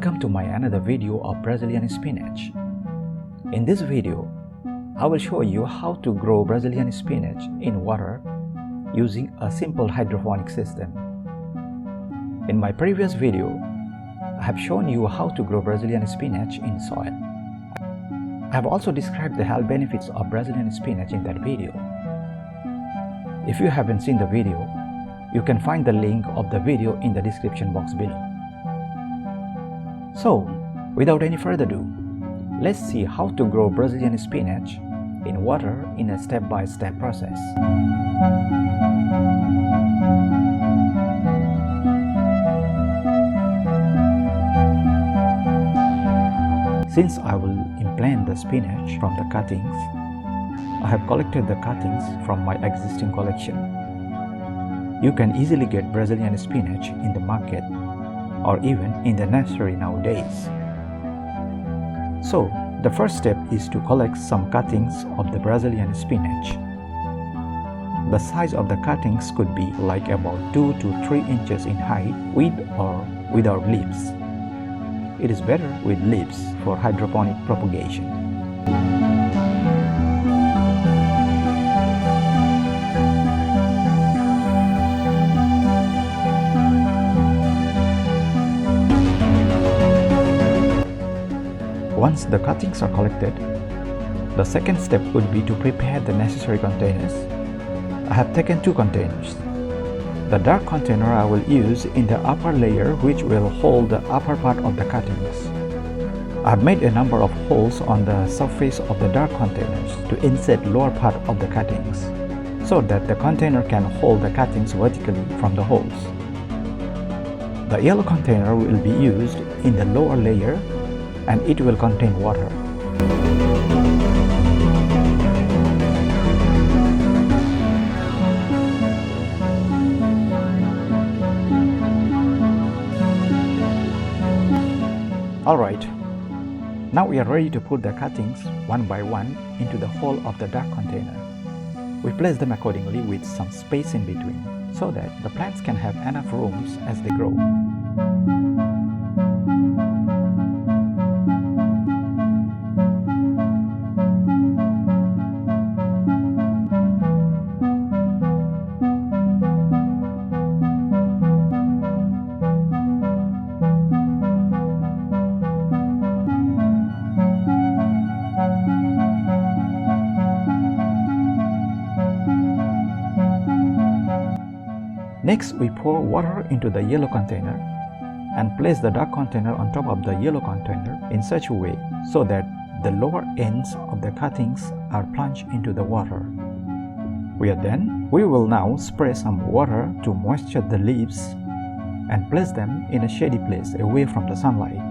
Welcome to my another video of Brazilian spinach. In this video, I will show you how to grow Brazilian spinach in water using a simple hydroponic system. In my previous video, I have shown you how to grow Brazilian spinach in soil. I have also described the health benefits of Brazilian spinach in that video. If you haven't seen the video, you can find the link of the video in the description box below. So, without any further ado, let's see how to grow Brazilian spinach in water in a step-by-step process. Since I will implant the spinach from the cuttings, I have collected the cuttings from my existing collection. You can easily get Brazilian spinach in the market or even in the nursery nowadays. So, the first step is to collect some cuttings of the Brazilian spinach. The size of the cuttings could be like about 2 to 3 inches in height with or without leaves. It is better with leaves for hydroponic propagation. Once the cuttings are collected, the second step would be to prepare the necessary containers. I have taken 2 containers. The dark container I will use in the upper layer, which will hold the upper part of the cuttings. I have made a number of holes on the surface of the dark containers to insert lower part of the cuttings, so that the container can hold the cuttings vertically from the holes. The yellow container will be used in the lower layer, and it will contain water. Alright, now we are ready to put the cuttings one by one into the hole of the dark container. We place them accordingly with some space in between, so that the plants can have enough rooms as they grow. Next, we pour water into the yellow container and place the dark container on top of the yellow container in such a way so that the lower ends of the cuttings are plunged into the water. We will now spray some water to moisture the leaves and place them in a shady place away from the sunlight.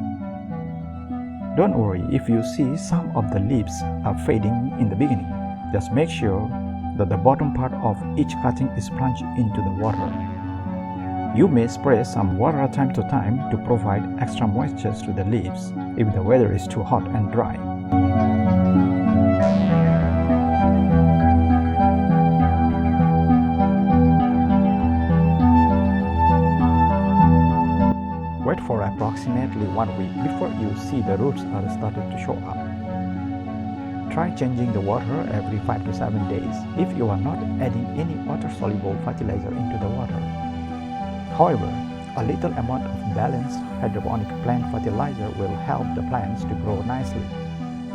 Don't worry if you see some of the leaves are fading in the beginning. Just make sure that the bottom part of each cutting is plunged into the water. You may spray some water time to time to provide extra moisture to the leaves if the weather is too hot and dry. Wait for approximately 1 week before you see the roots are started to show up. Try changing the water every 5 to 7 days if you are not adding any water-soluble fertilizer into the water. However, a little amount of balanced hydroponic plant fertilizer will help the plants to grow nicely,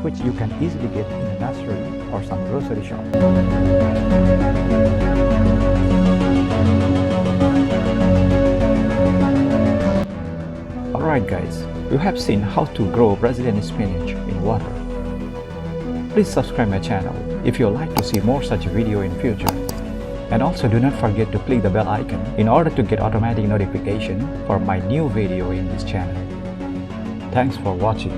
which you can easily get in a nursery or some grocery shop. Alright guys, you have seen how to grow Brazilian spinach in water. Please subscribe my channel if you would like to see more such video in future. And also do not forget to click the bell icon in order to get automatic notification for my new video in this channel. Thanks for watching.